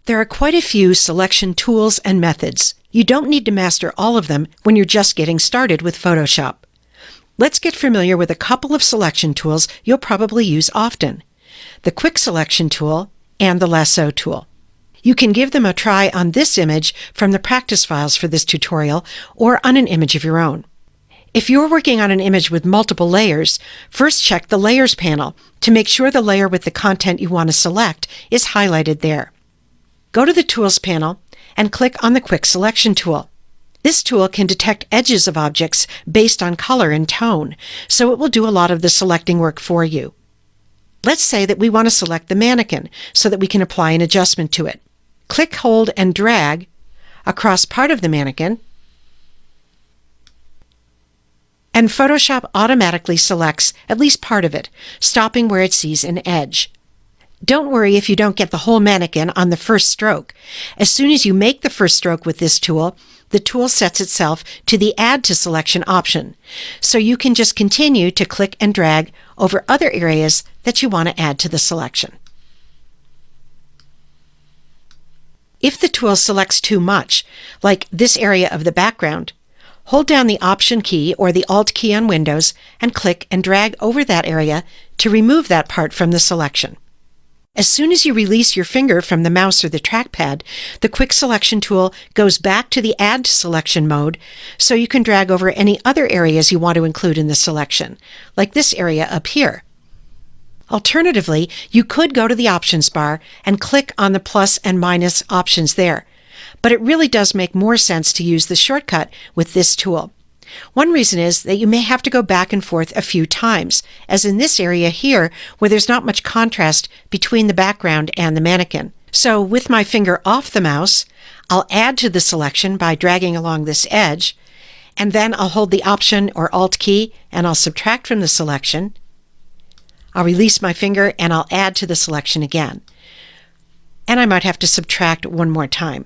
There are quite a few selection tools and methods. You don't need to master all of them when you're just getting started with Photoshop. Let's get familiar with a couple of selection tools you'll probably use often: the Quick Selection tool and the Lasso tool. You can give them a try on this image from the practice files for this tutorial or on an image of your own. If you're working on an image with multiple layers, first check the Layers panel to make sure the layer with the content you want to select is highlighted there. Go to the Tools panel and click on the Quick Selection tool. This tool can detect edges of objects based on color and tone, so it will do a lot of the selecting work for you. Let's say that we want to select the mannequin so that we can apply an adjustment to it. Click, hold, and drag across part of the mannequin, and Photoshop automatically selects at least part of it, stopping where it sees an edge. Don't worry if you don't get the whole mannequin on the first stroke. As soon as you make the first stroke with this tool, the tool sets itself to the Add to Selection option, so you can just continue to click and drag over other areas that you want to add to the selection. If the tool selects too much, like this area of the background, hold down the Option key or the Alt key on Windows and click and drag over that area to remove that part from the selection. As soon as you release your finger from the mouse or the trackpad, the Quick Selection tool goes back to the Add to Selection mode, so you can drag over any other areas you want to include in the selection, like this area up here. Alternatively, you could go to the Options bar and click on the plus and minus options there, but it really does make more sense to use the shortcut with this tool. One reason is that you may have to go back and forth a few times, as in this area here where there's not much contrast between the background and the mannequin. So with my finger off the mouse, I'll add to the selection by dragging along this edge, and then I'll hold the Option or Alt key and I'll subtract from the selection. I'll release my finger and I'll add to the selection again. And I might have to subtract one more time.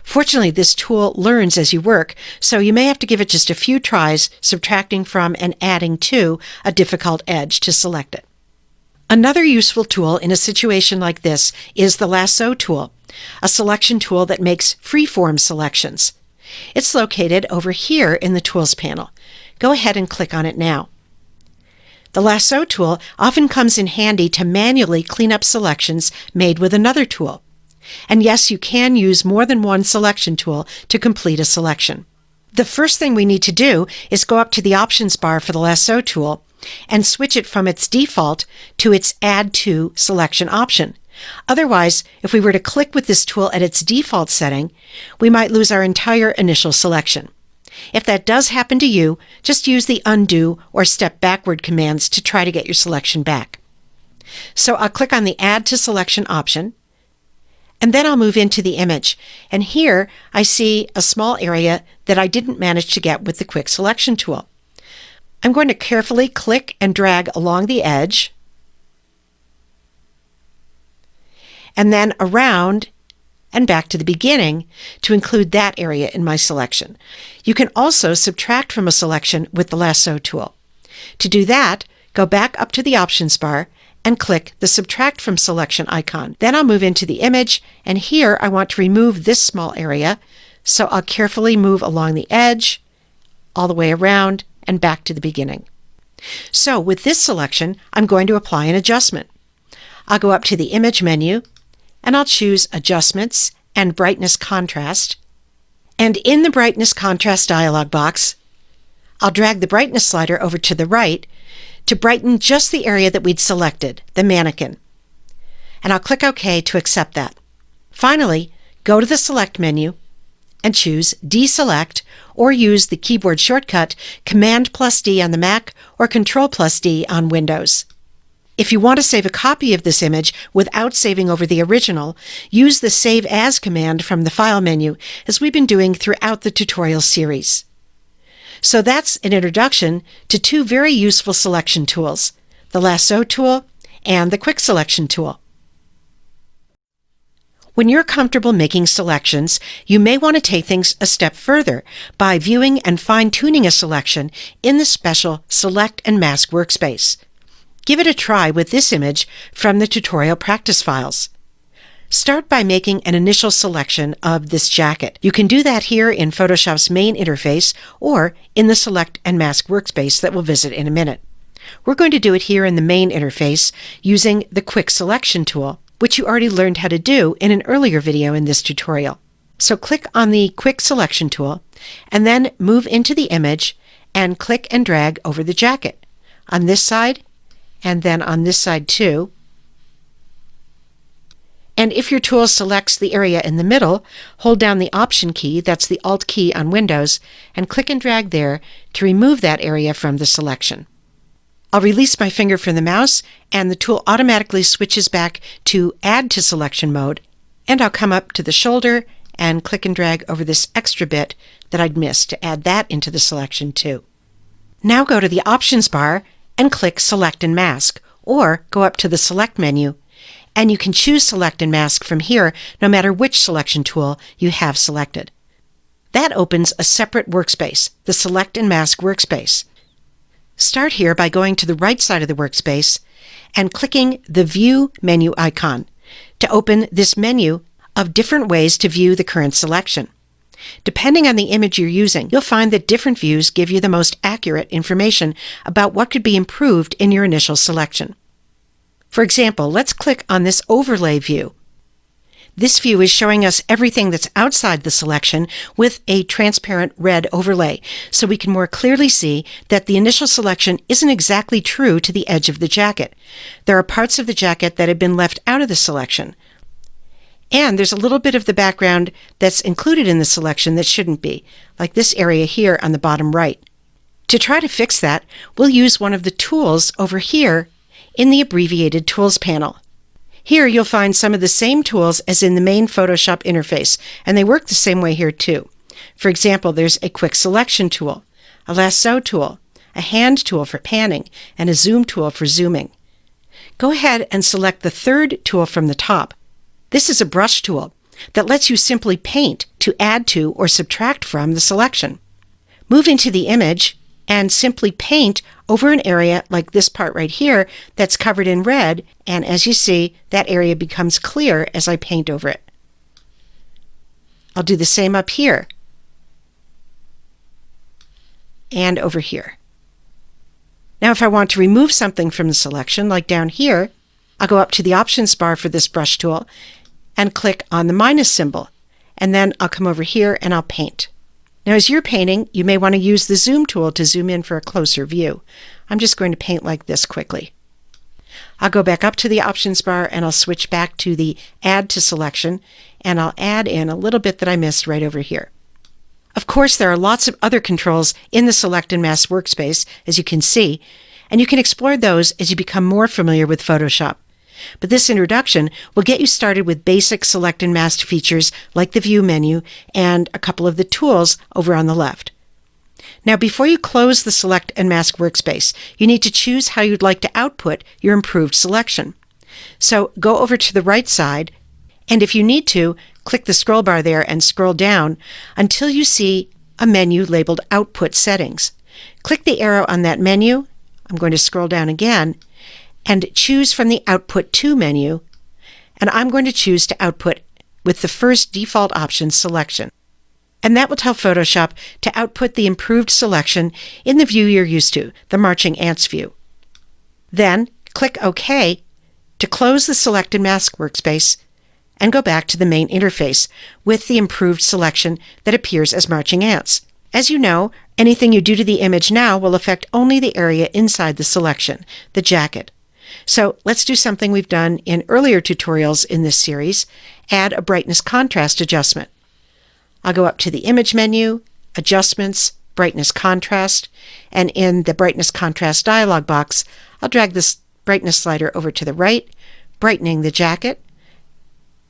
Fortunately, this tool learns as you work, so you may have to give it just a few tries subtracting from and adding to a difficult edge to select it. Another useful tool in a situation like this is the Lasso tool, a selection tool that makes freeform selections. It's located over here in the Tools panel. Go ahead and click on it now. The Lasso tool often comes in handy to manually clean up selections made with another tool. And yes, you can use more than one selection tool to complete a selection. The first thing we need to do is go up to the Options bar for the Lasso tool and switch it from its default to its Add to Selection option. Otherwise, if we were to click with this tool at its default setting, we might lose our entire initial selection. If that does happen to you, just use the Undo or Step Backward commands to try to get your selection back. So I'll click on the Add to Selection option, and then I'll move into the image. And here I see a small area that I didn't manage to get with the Quick Selection tool. I'm going to carefully click and drag along the edge, and then around and back to the beginning to include that area in my selection. You can also subtract from a selection with the Lasso tool. To do that, go back up to the Options bar and click the Subtract from Selection icon. Then I'll move into the image, and here I want to remove this small area, so I'll carefully move along the edge, all the way around, and back to the beginning. So with this selection, I'm going to apply an adjustment. I'll go up to the Image menu, and I'll choose Adjustments and Brightness Contrast. And in the Brightness Contrast dialog box, I'll drag the brightness slider over to the right to brighten just the area that we'd selected, the mannequin. And I'll click OK to accept that. Finally, go to the Select menu and choose Deselect, or use the keyboard shortcut Command+D on the Mac or Control+D on Windows. If you want to save a copy of this image without saving over the original, use the Save As command from the File menu, as we've been doing throughout the tutorial series. So that's an introduction to two very useful selection tools, the Lasso tool and the Quick Selection tool. When you're comfortable making selections, you may want to take things a step further by viewing and fine-tuning a selection in the special Select and Mask workspace. Give it a try with this image from the tutorial practice files. Start by making an initial selection of this jacket. You can do that here in Photoshop's main interface or in the Select and Mask workspace that we'll visit in a minute. We're going to do it here in the main interface using the Quick Selection tool, which you already learned how to do in an earlier video in this tutorial. So click on the Quick Selection tool and then move into the image and click and drag over the jacket on this side and then on this side too. And if your tool selects the area in the middle, hold down the Option key, that's the Alt key on Windows, and click and drag there to remove that area from the selection. I'll release my finger from the mouse, and the tool automatically switches back to Add to Selection mode, and I'll come up to the shoulder and click and drag over this extra bit that I'd missed to add that into the selection too. Now go to the Options bar and click Select and Mask, or go up to the Select menu, and you can choose Select and Mask from here no matter which selection tool you have selected. That opens a separate workspace, the Select and Mask workspace. Start here by going to the right side of the workspace and clicking the View menu icon to open this menu of different ways to view the current selection. Depending on the image you're using, you'll find that different views give you the most accurate information about what could be improved in your initial selection. For example, let's click on this Overlay view. This view is showing us everything that's outside the selection with a transparent red overlay, so we can more clearly see that the initial selection isn't exactly true to the edge of the jacket. There are parts of the jacket that have been left out of the selection. And there's a little bit of the background that's included in the selection that shouldn't be, like this area here on the bottom right. To try to fix that, we'll use one of the tools over here in the Abbreviated Tools panel. Here you'll find some of the same tools as in the main Photoshop interface, and they work the same way here too. For example, there's a Quick Selection tool, a Lasso tool, a Hand tool for panning, and a Zoom tool for zooming. Go ahead and select the third tool from the top. This is a brush tool that lets you simply paint to add to or subtract from the selection. Move into the image and simply paint over an area like this part right here that's covered in red, and as you see, that area becomes clear as I paint over it. I'll do the same up here and over here. Now if I want to remove something from the selection, like down here, I'll go up to the Options bar for this brush tool and click on the minus symbol, and then I'll come over here and I'll paint. Now as you're painting, you may want to use the Zoom tool to zoom in for a closer view. I'm just going to paint like this quickly. I'll go back up to the Options bar and I'll switch back to the Add to Selection, and I'll add in a little bit that I missed right over here. Of course, there are lots of other controls in the Select and Mask workspace, as you can see, and you can explore those as you become more familiar with Photoshop. But this introduction will get you started with basic Select and Mask features like the View menu and a couple of the tools over on the left. Now, before you close the Select and Mask workspace, you need to choose how you'd like to output your improved selection. So go over to the right side, and if you need to, click the scroll bar there and scroll down until you see a menu labeled Output Settings. Click the arrow on that menu. I'm going to scroll down again and choose from the Output To menu, and I'm going to choose to output with the first default option, Selection. And that will tell Photoshop to output the improved selection in the view you're used to, the Marching Ants view. Then click OK to close the Select and Mask workspace and go back to the main interface with the improved selection that appears as Marching Ants. As you know, anything you do to the image now will affect only the area inside the selection, the jacket. So let's do something we've done in earlier tutorials in this series, add a brightness contrast adjustment. I'll go up to the Image menu, Adjustments, Brightness Contrast, and in the Brightness Contrast dialog box, I'll drag this brightness slider over to the right, brightening the jacket,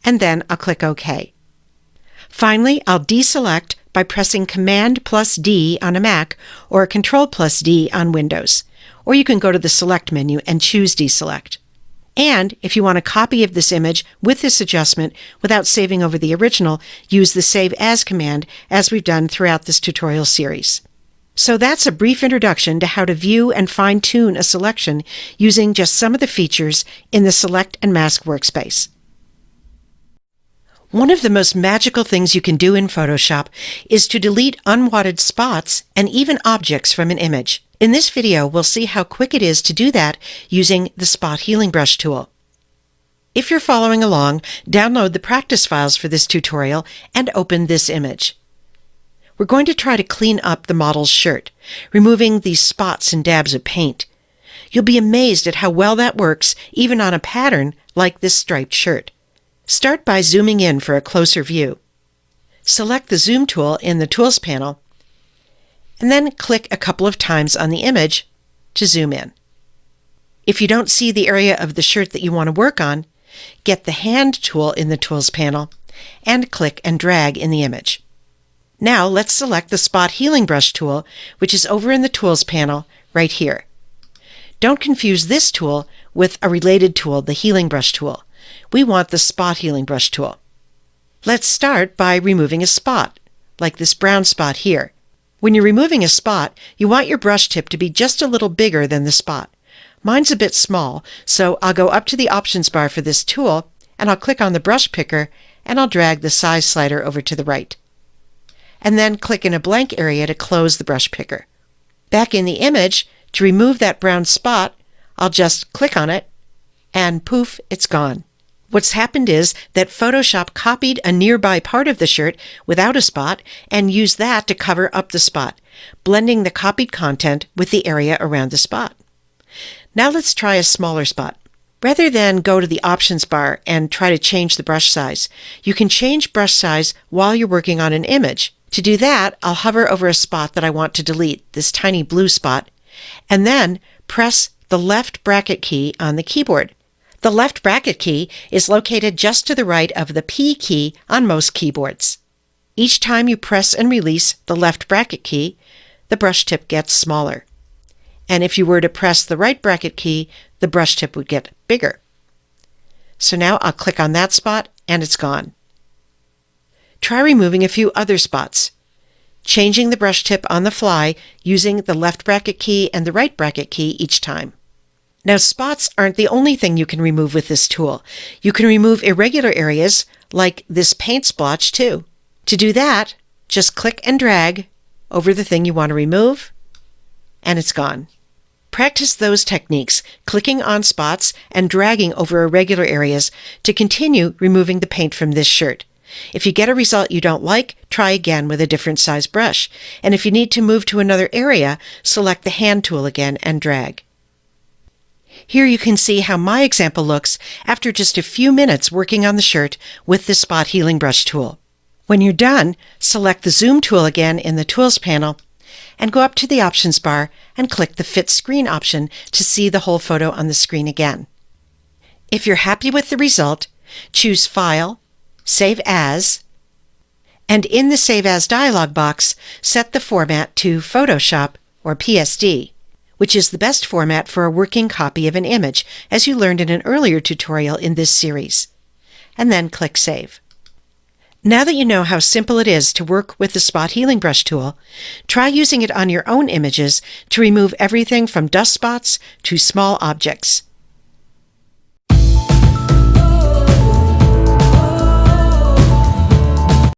and then I'll click OK. Finally, I'll deselect by pressing Command+D on a Mac or Control+D on Windows. Or you can go to the Select menu and choose Deselect. And if you want a copy of this image with this adjustment without saving over the original, use the Save As command, as we've done throughout this tutorial series. So that's a brief introduction to how to view and fine-tune a selection using just some of the features in the Select and Mask workspace. One of the most magical things you can do in Photoshop is to delete unwanted spots and even objects from an image. In this video, we'll see how quick it is to do that using the Spot Healing Brush tool. If you're following along, download the practice files for this tutorial and open this image. We're going to try to clean up the model's shirt, removing these spots and dabs of paint. You'll be amazed at how well that works even on a pattern like this striped shirt. Start by zooming in for a closer view. Select the Zoom tool in the Tools panel, and then click a couple of times on the image to zoom in. If you don't see the area of the shirt that you want to work on, get the Hand tool in the Tools panel and click and drag in the image. Now let's select the Spot Healing Brush tool, which is over in the Tools panel right here. Don't confuse this tool with a related tool, the Healing Brush tool. We want the Spot Healing Brush tool. Let's start by removing a spot, like this brown spot here. When you're removing a spot, you want your brush tip to be just a little bigger than the spot. Mine's a bit small, so I'll go up to the options bar for this tool, and I'll click on the brush picker, and I'll drag the size slider over to the right. And then click in a blank area to close the brush picker. Back in the image, to remove that brown spot, I'll just click on it, and poof, it's gone. What's happened is that Photoshop copied a nearby part of the shirt without a spot and used that to cover up the spot, blending the copied content with the area around the spot. Now let's try a smaller spot. Rather than go to the options bar and try to change the brush size, you can change brush size while you're working on an image. To do that, I'll hover over a spot that I want to delete, this tiny blue spot, and then press the left bracket key on the keyboard. The left bracket key is located just to the right of the P key on most keyboards. Each time you press and release the left bracket key, the brush tip gets smaller. And if you were to press the right bracket key, the brush tip would get bigger. So now I'll click on that spot and it's gone. Try removing a few other spots, changing the brush tip on the fly using the left bracket key and the right bracket key each time. Now, spots aren't the only thing you can remove with this tool. You can remove irregular areas like this paint splotch too. To do that, just click and drag over the thing you want to remove, and it's gone. Practice those techniques, clicking on spots and dragging over irregular areas to continue removing the paint from this shirt. If you get a result you don't like, try again with a different size brush. And if you need to move to another area, select the Hand tool again and drag. Here you can see how my example looks after just a few minutes working on the shirt with the Spot Healing Brush tool. When you're done, select the Zoom tool again in the Tools panel and go up to the options bar and click the Fit Screen option to see the whole photo on the screen again. If you're happy with the result, choose File, Save As, and in the Save As dialog box, set the format to Photoshop or PSD, which is the best format for a working copy of an image, as you learned in an earlier tutorial in this series. And then click Save. Now that you know how simple it is to work with the Spot Healing Brush tool, try using it on your own images to remove everything from dust spots to small objects.